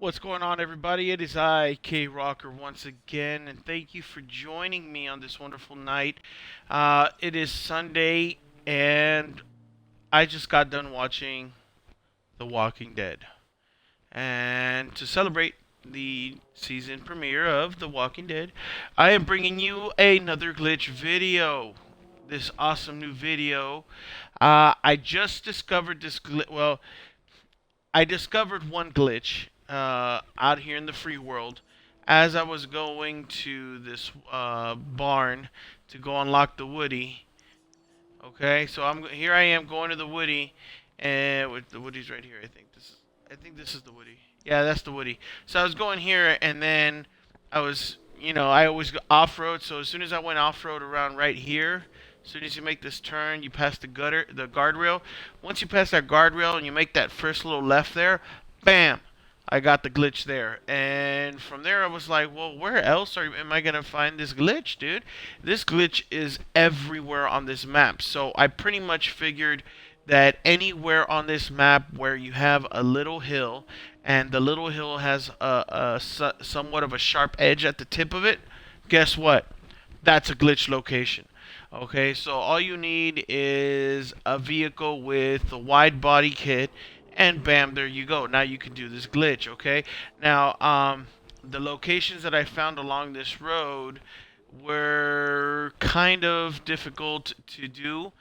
What's going on, everybody? It is I, K Rocker, once again, and thank you for joining me on this wonderful night. It is Sunday, and I just got done watching The Walking Dead. And to celebrate the season premiere of The Walking Dead, I am bringing you another glitch video. This awesome new video. I just discovered this glitch. Well, I discovered one glitch out here in the free world as I was going to this barn to go unlock the Woody. Okay, so here. I am going to the Woody, and with the Woody's right here. I think this is the Woody. Yeah, that's the Woody. So I was going here, and then I always go off road. So as soon as I went off road around right here, as soon as you make this turn, you pass the guardrail. Once you pass that guardrail and you make that first little left there, bam, I got the glitch there. And from there, I was like, well, where else am I going to find this glitch, dude? This glitch is everywhere on this map. So I pretty much figured that anywhere on this map where you have a little hill and the little hill has somewhat of a sharp edge at the tip of it, guess what? That's a glitch location. Okay, so all you need is a vehicle with a wide body kit, and bam, there you go. Now you can do this glitch. Okay, now the locations that I found along this road were kind of difficult to do.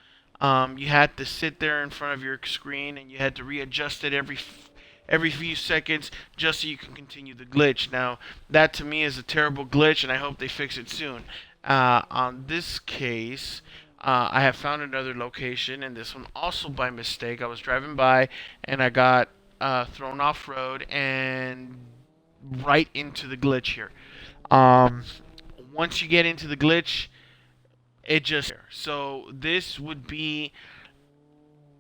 You had to sit there in front of your screen, and you had to readjust it every few seconds just so you can continue the glitch. Now, that to me is a terrible glitch, and I hope they fix it soon. On this case, I have found another location, and this one also by mistake. I was driving by, and I got thrown off road and right into the glitch here. Um, Once you get into the glitch, it just so this would be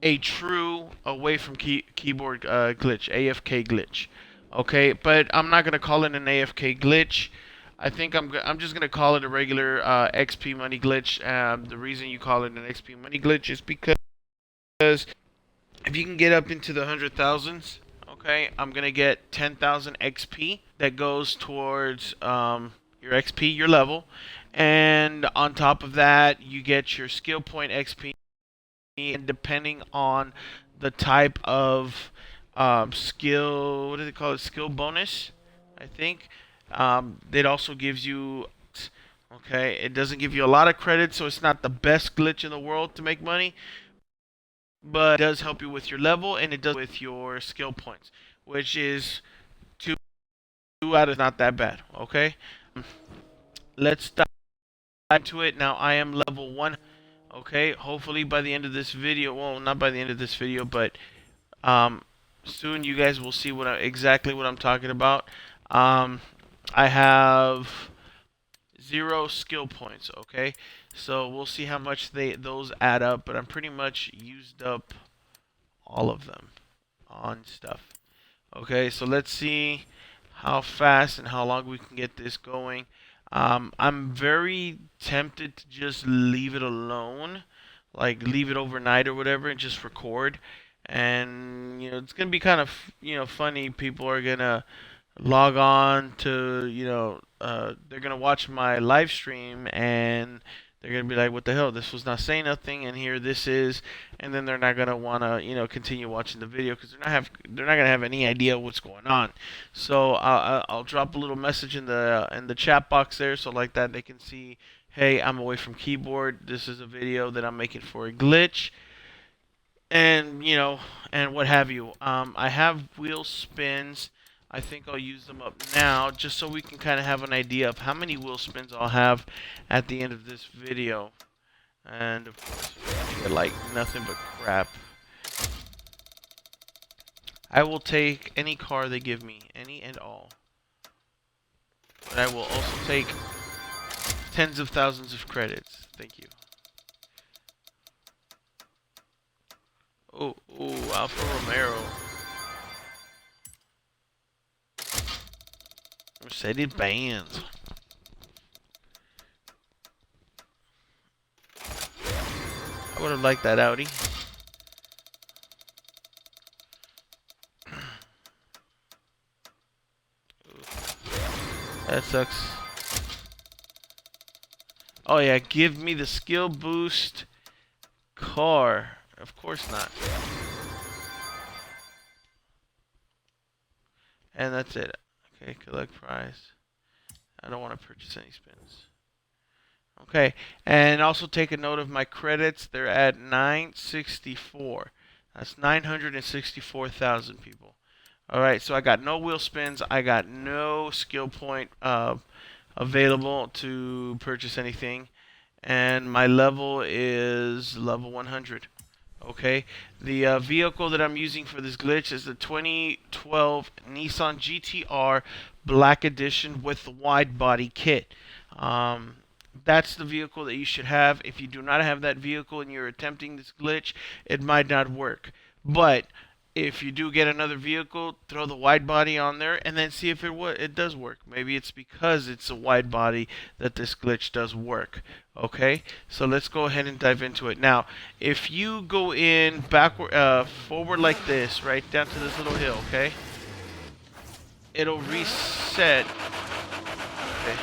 a true away from keyboard glitch, AFK glitch. Okay, but I'm not gonna call it an AFK glitch. I think I'm just gonna call it a regular XP money glitch. The reason you call it an XP money glitch is because if you can get up into the hundred thousands, okay, I'm gonna get 10,000 XP that goes towards your XP, your level, and on top of that, you get your skill point XP, and depending on the type of skill, what do they call it? Skill bonus, I think. It also gives you, okay, it doesn't give you a lot of credit, so it's not the best glitch in the world to make money, but it does help you with your level and it does with your skill points, which is two out of not that bad, okay? Let's dive into it. Now, I am level 1. Okay, hopefully by the end of this video, well, not by the end of this video, but um, soon you guys will see exactly what I'm talking about. Um, I have 0 skill points. Okay, so we'll see how much those add up. But I'm pretty much used up all of them on stuff. Okay, so let's see how fast and how long we can get this going. I'm very tempted to just leave it alone, like leave it overnight or whatever, and just record. And it's gonna be kind of funny. People are gonna log on to they're gonna watch my live stream and they're gonna be like, "What the hell? This was not saying nothing, and here this is," and then they're not gonna wanna continue watching the video because they're not gonna have any idea what's going on. So I'll drop a little message in the chat box there, so like that they can see, "Hey, I'm away from keyboard. This is a video that I'm making for a glitch." And and what have you. I have wheel spins. I think I'll use them up now just so we can kind of have an idea of how many wheel spins I'll have at the end of this video. And of course, I get like nothing but crap. I will take any car they give me, any and all. But I will also take tens of thousands of credits. Thank you. Oh, Alfa Romero. Mercedes-Benz. I would have liked that Audi. That sucks. Oh yeah, give me the skill boost car. Of course not. And that's it. Okay, collect prize. I don't want to purchase any spins. Okay, and also take a note of my credits. They're at 964. That's 964,000 people. All right, so I got no wheel spins. I got no skill point available to purchase anything, and my level is level 100. Okay, the vehicle that I'm using for this glitch is the 2012 Nissan GTR Black Edition with the wide body kit. Um, that's the vehicle that you should have. If you do not have that vehicle and you're attempting this glitch, it might not work. But if you do get another vehicle, throw the wide body on there and then see if it does work. Maybe it's because it's a wide body that this glitch does work. Okay, so let's go ahead and dive into it. Now, if you go in backward, forward like this, right down to this little hill, okay, it'll reset. Okay,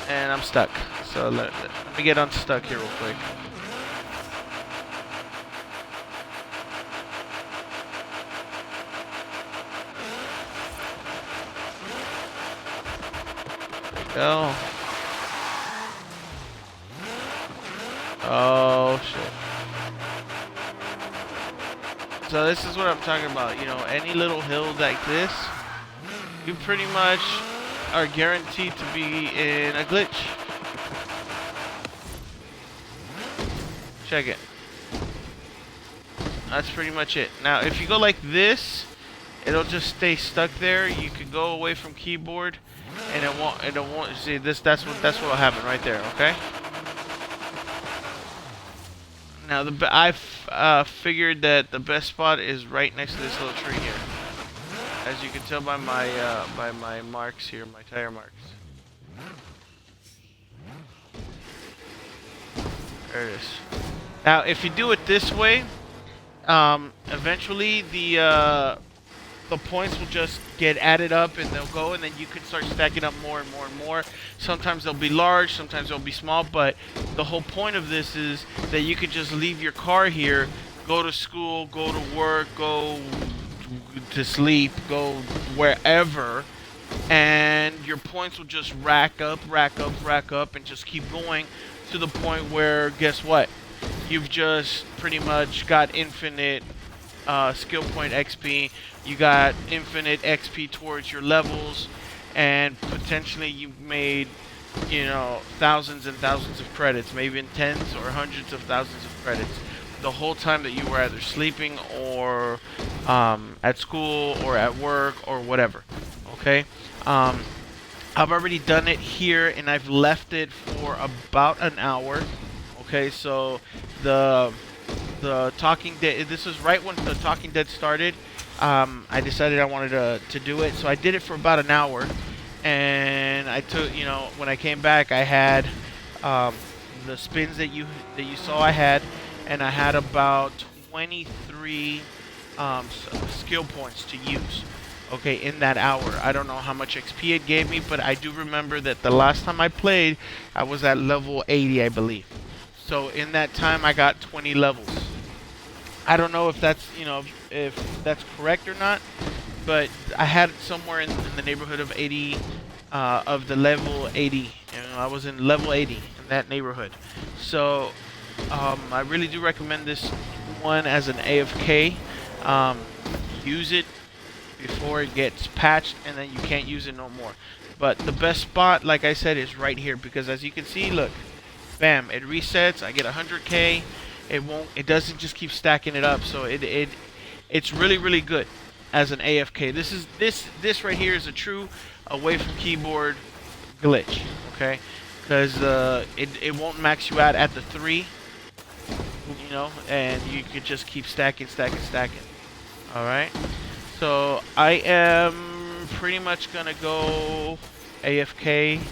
and I'm stuck. So let me get unstuck here real quick. Go. Oh shit. So this is what I'm talking about. You know, any little hill like this, you pretty much are guaranteed to be in a glitch. Check it. That's pretty much it. Now, if you go like this, it'll just stay stuck there. You could go away from keyboard, and it won't. See this? That's what'll happen right there. Okay. Now I figured that the best spot is right next to this little tree here, as you can tell by my marks here, my tire marks. There it is. Now, if you do it this way, eventually the points will just get added up and they'll go, and then you can start stacking up more and more and more. Sometimes they'll be large, sometimes they'll be small, but the whole point of this is that you could just leave your car here, go to school, go to work, go to sleep, go wherever, and your points will just rack up, and just keep going to the point where, guess what? You've just pretty much got infinite skill point XP. You got infinite XP towards your levels, and potentially you made, you know, thousands and thousands of credits, maybe in tens or hundreds of thousands of credits, the whole time that you were either sleeping or at school or at work or whatever. Okay, I've already done it here, and I've left it for about an hour. Okay, so the Talking Dead. This was right when the Talking Dead started. I decided I wanted to do it, so I did it for about an hour, and I took, you know, when I came back, I had the spins that you saw I had, and I had about 23 skill points to use. Okay, in that hour. I don't know how much XP it gave me, but I do remember that the last time I played, I was at level 80, I believe. So in that time, I got 20 levels. I don't know if that's, you know, if that's correct or not, but I had it somewhere in the neighborhood of 80, of the level 80. You know, I was in level 80 in that neighborhood. So I really do recommend this one as an AFK. Use it before it gets patched, and then you can't use it no more. But the best spot, like I said, is right here, because as you can see, look, bam, it resets. I get 100k. It doesn't just keep stacking it up. So it's really good as an AFK. This right here is a true away from keyboard glitch. Okay, because it won't max you out at the 3. You know, and you could just keep stacking. All right. So I am pretty much gonna go AFK. I'm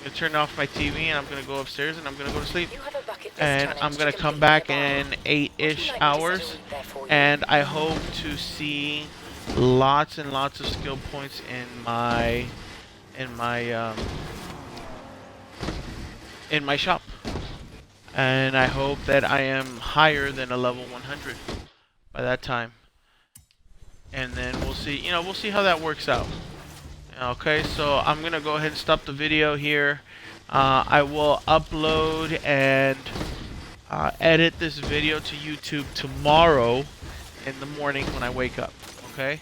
gonna turn off my TV, and I'm gonna go upstairs, and I'm gonna go to sleep. And I'm gonna come back in 8-ish hours, and I hope to see lots and lots of skill points in my um, in my shop, and I hope that I am higher than a level 100 by that time. And then we'll see. We'll see how that works out. Okay, so I'm gonna go ahead and stop the video here. I will upload and edit this video to YouTube tomorrow in the morning when I wake up. Okay,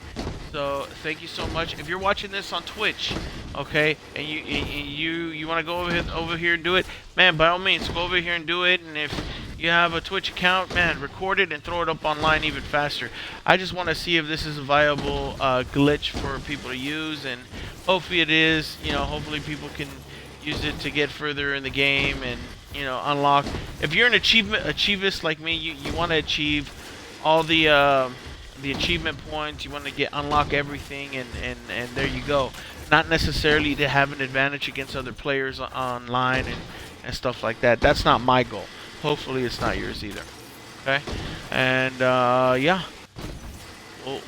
so thank you so much. If you're watching this on Twitch, okay, and you want to go over here and do it, man, by all means, go over here and do it. And if you have a Twitch account, man, record it and throw it up online even faster. I just want to see if this is a viable glitch for people to use, and hopefully it is. Hopefully people can use it to get further in the game and unlock. If you're an achievist like me, you want to achieve all the achievement points. You want to unlock everything, and there you go. Not necessarily to have an advantage against other players online and stuff like that. That's not my goal. Hopefully it's not yours either. Okay, and yeah,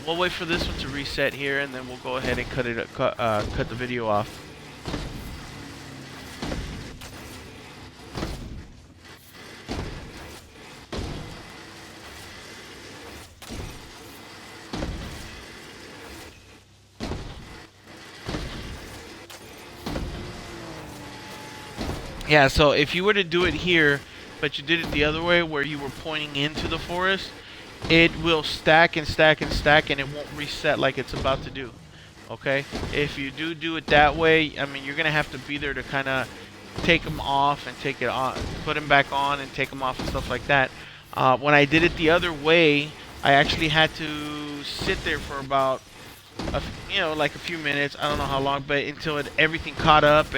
we'll wait for this one to reset here, and then we'll go ahead and cut the video off. Yeah, so if you were to do it here, but you did it the other way where you were pointing into the forest, it will stack and stack and stack, and it won't reset like it's about to do. Okay? If you do it that way, I mean, you're going to have to be there to kind of take them off and take it on, put them back on and take them off and stuff like that. When I did it the other way, I actually had to sit there for about, like a few minutes. I don't know how long, but until everything caught up,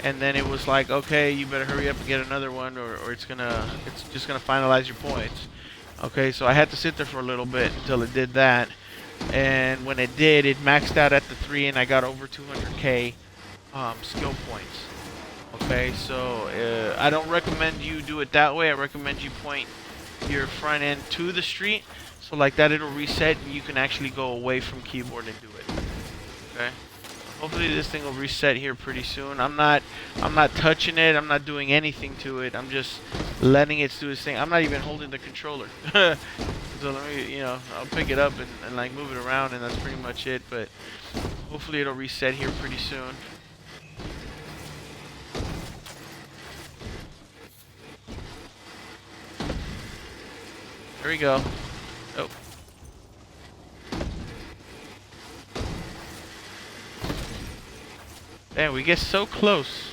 and then it was like, okay, you better hurry up and get another one, or it's just gonna finalize your points. Okay, so I had to sit there for a little bit until it did that, and when it did, it maxed out at the 3, and I got over 200k skill points. Okay, so I don't recommend you do it that way. I recommend you point your front end to the street, so like that it'll reset and you can actually go away from keyboard and do it. Okay. Hopefully this thing will reset here pretty soon. I'm not touching it. I'm not doing anything to it. I'm just letting it do its thing. I'm not even holding the controller. So let me, I'll pick it up and like move it around, and that's pretty much it. But hopefully it'll reset here pretty soon. There we go. Oh. Man, we get so close.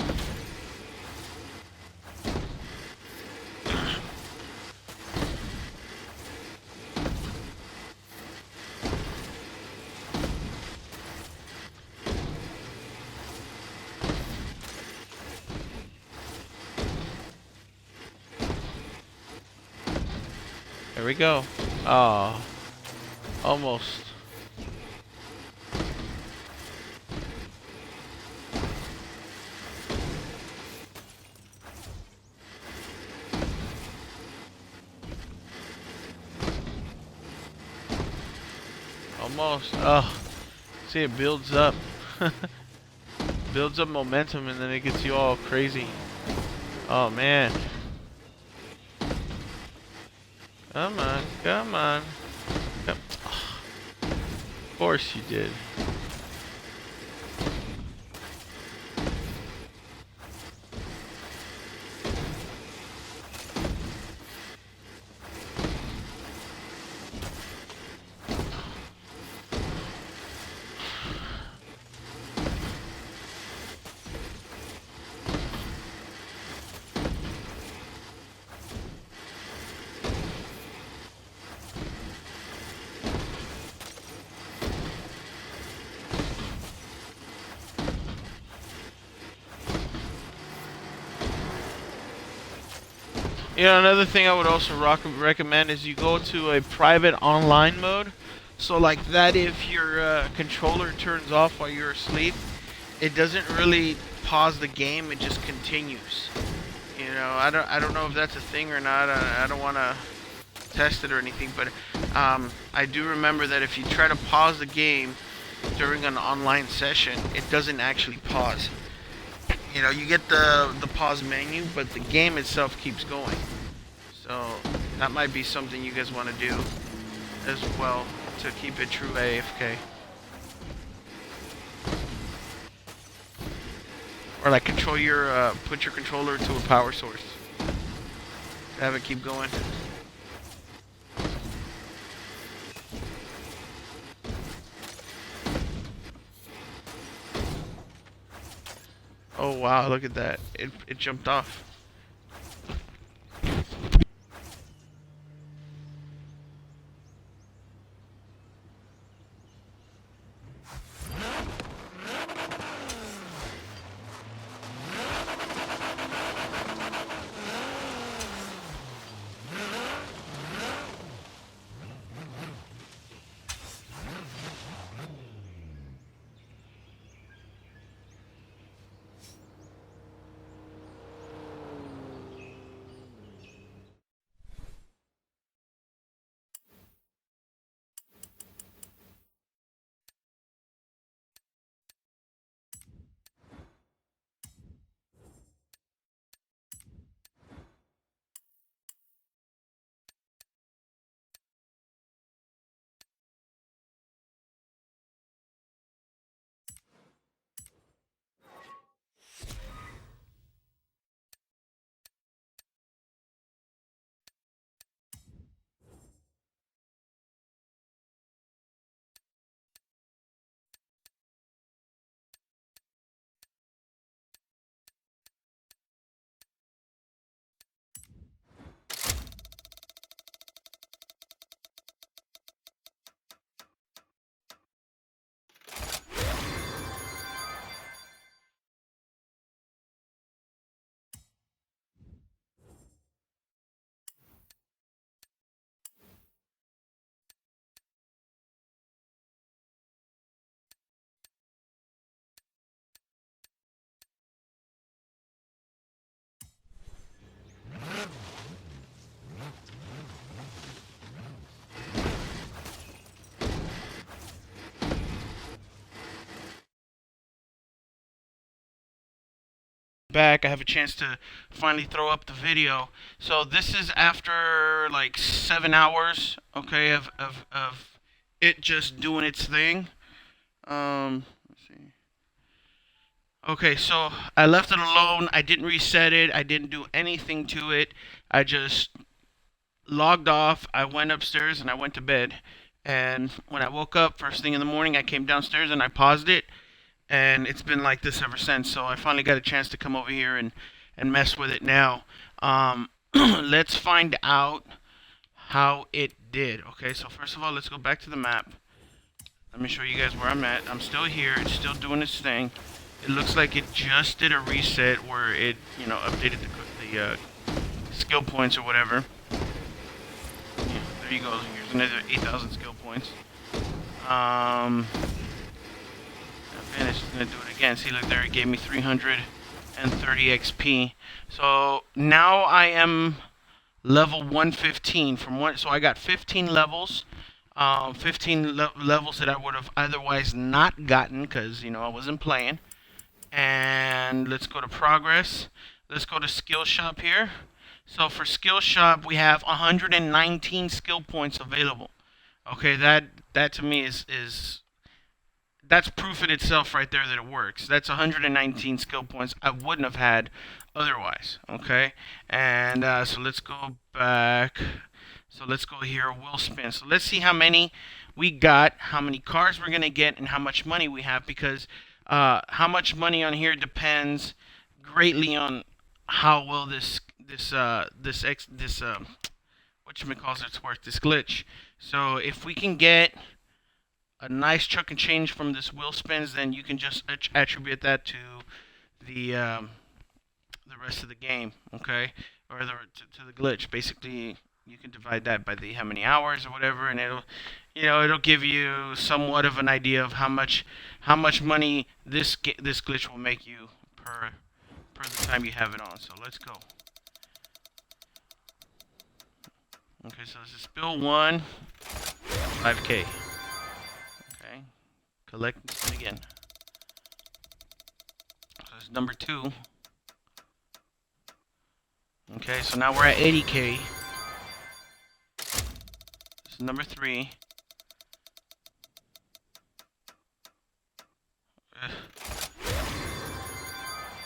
There we go. Oh, almost. Almost. Oh, see, it builds up. Builds up momentum, and then it gets you all crazy. Oh man. Come on, come on. Come. Oh, of course you did. Another thing I would also recommend is you go to a private online mode. So like that, if your controller turns off while you're asleep, it doesn't really pause the game. It just continues. I don't know if that's a thing or not. I don't want to test it or anything, but I do remember that if you try to pause the game during an online session, it doesn't actually pause. You know, you get the pause menu, but the game itself keeps going. So that might be something you guys want to do as well to keep it true AFK. Or like control your, put your controller to a power source. Have it keep going. Oh wow, look at that. It jumped off. Back, I have a chance to finally throw up the video. So this is after like 7 hours, okay, of it just doing its thing. Let's see. Okay, so I left it alone. I didn't reset it. I didn't do anything to it. I just logged off. I went upstairs and I went to bed. And when I woke up first thing in the morning, I came downstairs and I paused it, and it's been like this ever since. So I finally got a chance to come over here and mess with it now. Let's find out how it did. Okay, so first of all, let's go back to the map. Let me show you guys where I'm at. I'm still here. It's still doing its thing. It looks like it just did a reset where it, you know, updated the skill points or whatever. Yeah, there you go. Here's another 8,000 skill points. And it's just gonna do it again. See, look there, it gave me 330 XP. So now I am level 115 from one. So I got 15 levels, 15 levels that I would have otherwise not gotten because I wasn't playing. And let's go to progress. Let's go to skill shop here. So for skill shop, we have 119 skill points available. Okay, that to me is that's proof in itself right there that it works. That's 119 skill points I wouldn't have had otherwise. Okay, and so let's go back. So let's go here, wheel spin. So let's see how many we got, how many cars we're gonna get, and how much money we have. Because how much money on here depends greatly on how well this whatchamacallits it's worth, this glitch. So if we can get a nice chunk of change from this wheel spins, then you can just attribute that to the rest of the game, okay, or to the glitch. Basically, you can divide that by the how many hours or whatever, and it'll give you somewhat of an idea of how much money this glitch will make you per the time you have it on. So let's go. Okay, so this is spill 1, 5K. Okay, collect and spin again. So this is number 2. Okay, so now we're at 80K. This is number 3.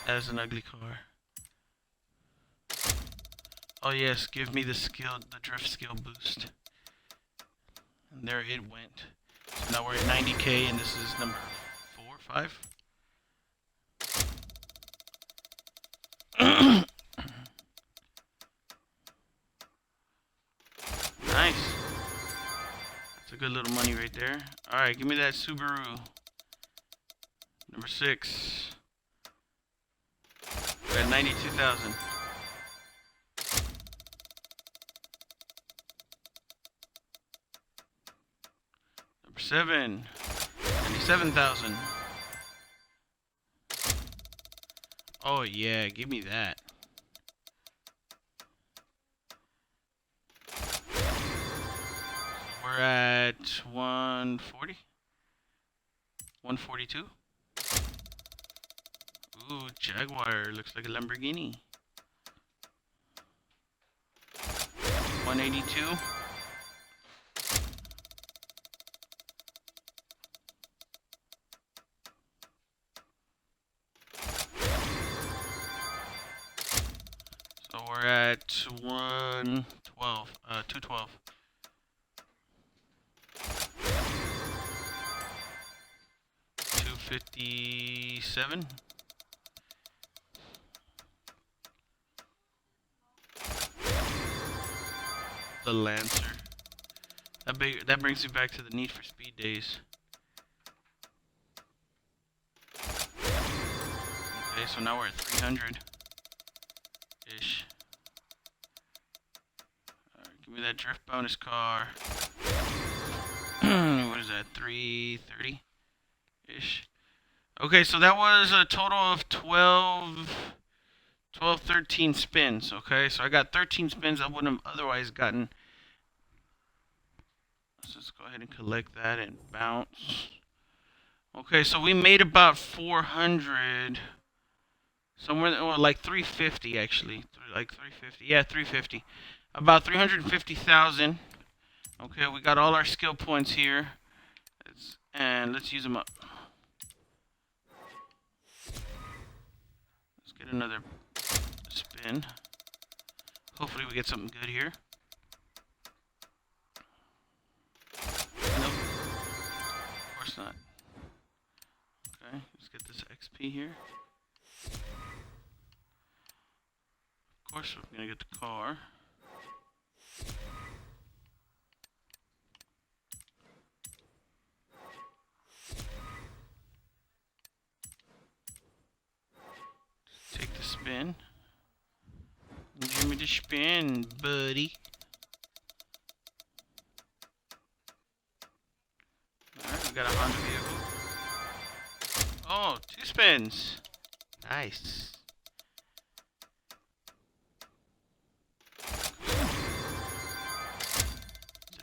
That is an ugly car. Oh yes, give me the drift skill boost. And there it went. So now we're at 90K, and this is number 4, 5. Nice. That's a good little money right there. Alright, give me that Subaru. Number 6. We're at 92,000. Number 7. 97,000. Oh yeah, give me that. We're at 140? 142? Ooh, Jaguar. Looks like a Lamborghini. 182? So we're at 112. 212. 257. The Lancer. That brings me back to the Need for Speed days. Okay, so now we're at 300-ish. Alright, give me that drift bonus car. What is that? 330-ish. Okay, so that was a total of 13 spins. Okay, so I got 13 spins I wouldn't have otherwise gotten. Let's just go ahead and collect that and bounce. Okay, so we made about 400. Somewhere, or like 350 actually. Like 350. Yeah, 350. About 350,000. Okay, we got all our skill points here. And let's use them up. Let's get another spin. Hopefully we get something good here. Nope. Of course not. Okay, let's get this XP here. Of course we're gonna get the car. Take the spin. Give me the spin, buddy. Alright, we got a Honda vehicle. Oh, 2 spins. Nice.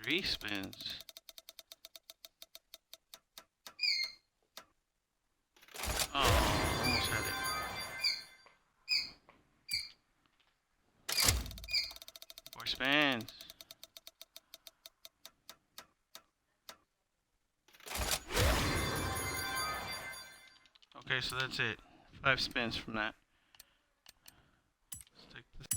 3 spins. Oh, almost had it. 4 spins. Okay, so that's it. 5 spins from that. Let's take this.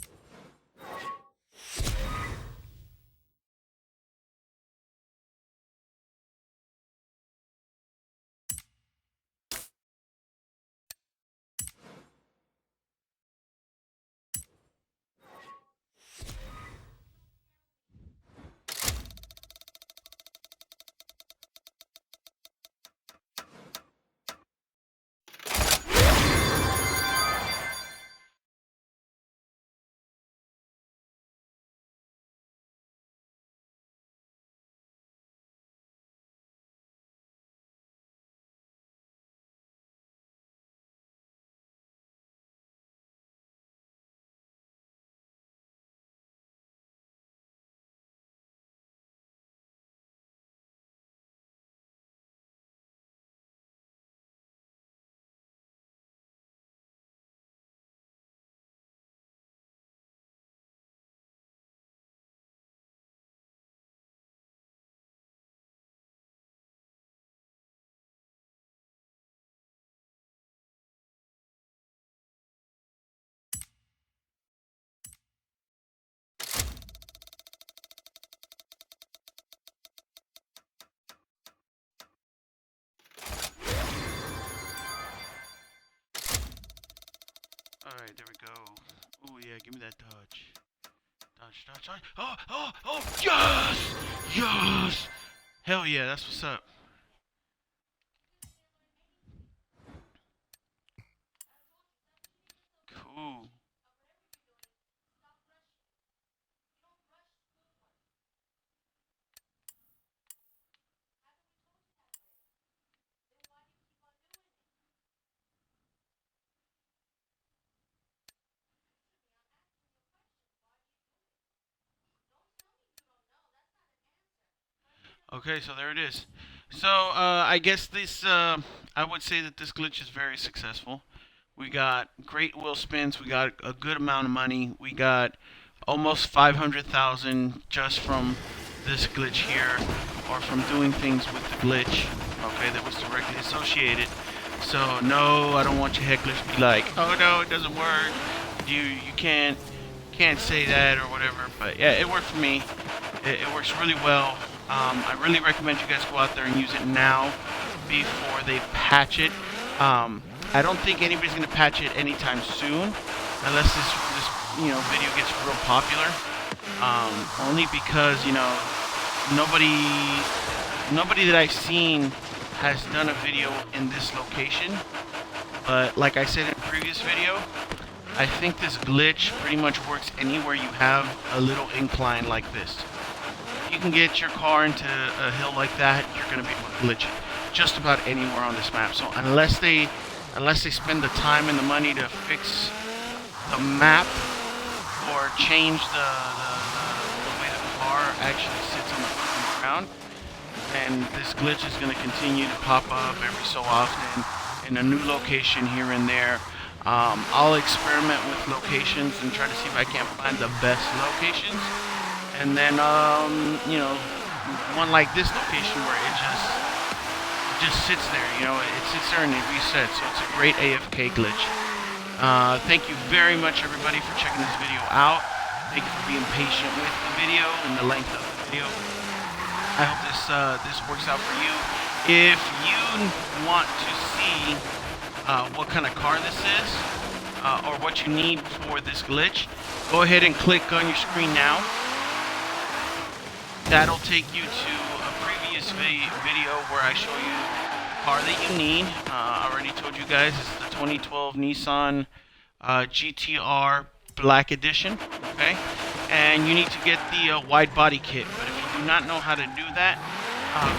Alright, there we go. Oh yeah, give me that dodge. Dodge, dodge, dodge. Oh, oh, oh, yes! Yes! Hell yeah, that's what's up. Cool. Okay, so there it is. So, I guess I would say that this glitch is very successful. We got great wheel spins. We got a good amount of money. We got almost 500,000 just from this glitch here, or from doing things with the glitch. Okay, that was directly associated. So no, I don't want your hecklers to be like, oh no, it doesn't work. You can't say that or whatever. But yeah, it worked for me. It works really well. I really recommend you guys go out there and use it now before they patch it. I don't think anybody's gonna patch it anytime soon, unless this video gets real popular. Only because nobody nobody that I've seen has done a video in this location. But like I said in a previous video, I think this glitch pretty much works anywhere you have a little incline like this. If you can get your car into a hill like that, you're gonna be able to glitch it just about anywhere on this map. So unless they spend the time and the money to fix the map or change the way the car actually sits on the ground, and this glitch is going to continue to pop up every so often in a new location here and there. I'll experiment with locations and try to see if I can't find the best locations, and then one like this location where it just sits there, it sits there and it resets. So it's a great AFK glitch. Thank you very much, everybody, for checking this video out. Thank you for being patient with the video and the length of the video. I hope this works out for you. If you want to see what kind of car this is, or what you need for this glitch, go ahead and click on your screen now. That'll take you to a previous video where I show you the car that you need. I already told you guys it's the 2012 Nissan GTR Black Edition, okay? And you need to get the wide body kit. But if you do not know how to do that,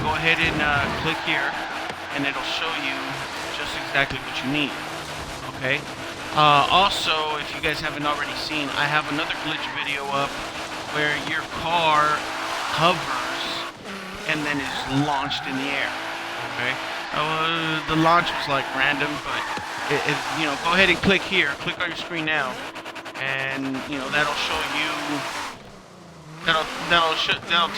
go ahead and click here, and it'll show you just exactly what you need, okay? Also, if you guys haven't already seen, I have another glitch video up where your car hovers and then is launched in the air, okay? The launch was like random, but go ahead and click here. Click on your screen now, and that'll show you. That'll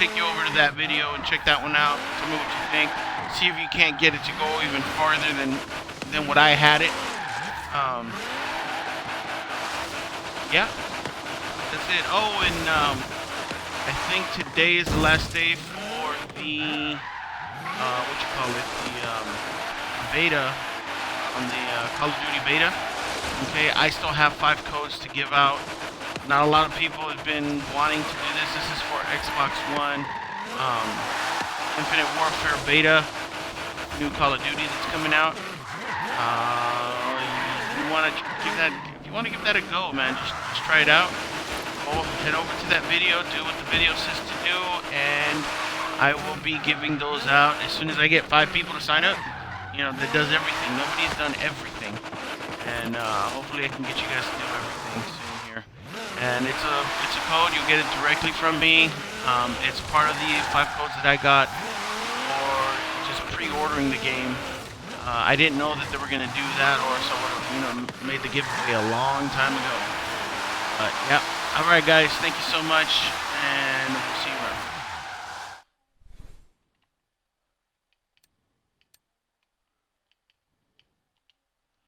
take you over to that video and check that one out. Tell me what you think. See if you can't get it to go even farther than what I had it. Yeah, that's it. Oh, and I think today is the last day for the the beta on the Call of Duty beta. Okay, I still have 5 codes to give out. Not a lot of people have been wanting to do this. This is for Xbox One, Infinite Warfare beta, new Call of Duty that's coming out. If you want to give that a go, man, just try it out. Head over to that video, do what the video says to do, and I will be giving those out as soon as I get 5 people to sign up. That does everything. Nobody's done everything, and hopefully I can get you guys to do everything soon here. And it's a code. You'll get it directly from me. It's part of the 5 codes that I got for just pre-ordering the game. I didn't know that they were gonna do that, or so I would have made the giveaway a long time ago. But yeah. All right, guys. Thank you so much, and we'll see you around.